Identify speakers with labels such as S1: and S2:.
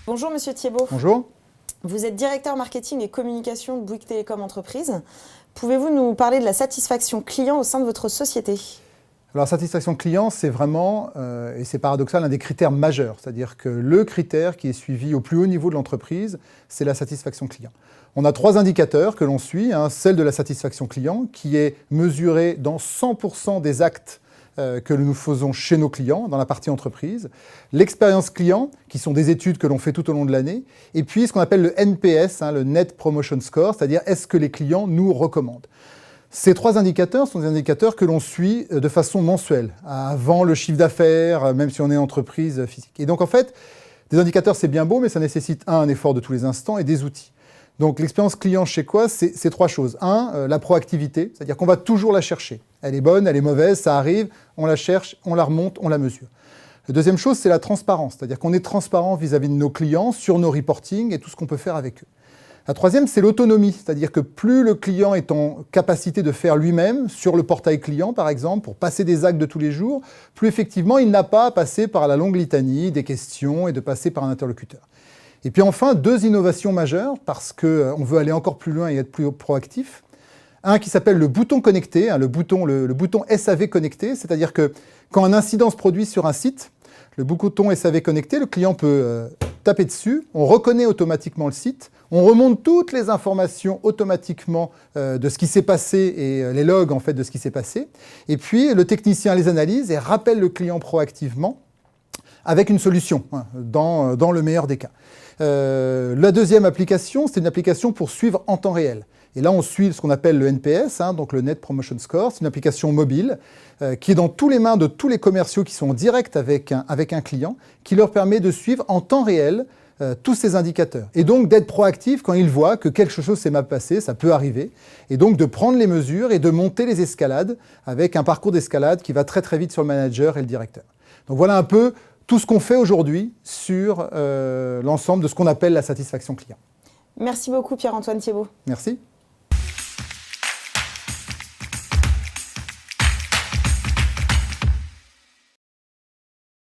S1: Bonjour Monsieur Thiebaud.
S2: Bonjour.
S1: Vous êtes directeur marketing et communication de Bouygues Télécom Entreprises. Pouvez-vous nous parler de la satisfaction client au sein de votre société ?
S2: Alors, satisfaction client, c'est vraiment, et c'est paradoxal, un des critères majeurs. C'est-à-dire que le critère qui est suivi au plus haut niveau de l'entreprise, c'est la satisfaction client. On a 3 indicateurs que l'on suit. Celle de la satisfaction client, qui est mesurée dans 100% des actes que nous faisons chez nos clients, dans la partie entreprise. L'expérience client, qui sont des études que l'on fait tout au long de l'année. Et puis, ce qu'on appelle le NPS, le Net Promotion Score, c'est-à-dire est-ce que les clients nous recommandent. Ces 3 indicateurs sont des indicateurs que l'on suit de façon mensuelle, avant le chiffre d'affaires, même si on est entreprise physique. Et donc, en fait, des indicateurs, c'est bien beau, mais ça nécessite, un effort de tous les instants et des outils. Donc, l'expérience client chez quoi, c'est 3 choses. La proactivité, c'est-à-dire qu'on va toujours la chercher. Elle est bonne, elle est mauvaise, ça arrive, on la cherche, on la remonte, on la mesure. La deuxième chose, c'est la transparence, c'est-à-dire qu'on est transparent vis-à-vis de nos clients sur nos reportings et tout ce qu'on peut faire avec eux. La troisième, c'est l'autonomie, c'est-à-dire que plus le client est en capacité de faire lui-même, sur le portail client par exemple, pour passer des actes de tous les jours, plus effectivement il n'a pas à passer par la longue litanie des questions et de passer par un interlocuteur. Et puis enfin, 2 innovations majeures, parce qu'on veut aller encore plus loin et être plus proactif. Un qui s'appelle le bouton connecté, le bouton SAV connecté, c'est-à-dire que quand un incident se produit sur un site, le bouton SAV connecté, le client peut taper dessus, on reconnaît automatiquement le site, on remonte toutes les informations automatiquement de ce qui s'est passé et les logs en fait de ce qui s'est passé. Et puis le technicien les analyse et rappelle le client proactivement avec une solution, dans le meilleur des cas. La deuxième application, c'est une application pour suivre en temps réel. Et là, on suit ce qu'on appelle le NPS, donc le Net Promotion Score. C'est une application mobile qui est dans tous les mains de tous les commerciaux qui sont en direct avec un client, qui leur permet de suivre en temps réel tous ces indicateurs. Et donc d'être proactif quand ils voient que quelque chose s'est mal passé, ça peut arriver. Et donc de prendre les mesures et de monter les escalades avec un parcours d'escalade qui va très très vite sur le manager et le directeur. Donc voilà un peu tout ce qu'on fait aujourd'hui sur l'ensemble de ce qu'on appelle la satisfaction client.
S1: Merci beaucoup Pierre-Antoine Thiebaud.
S2: Merci.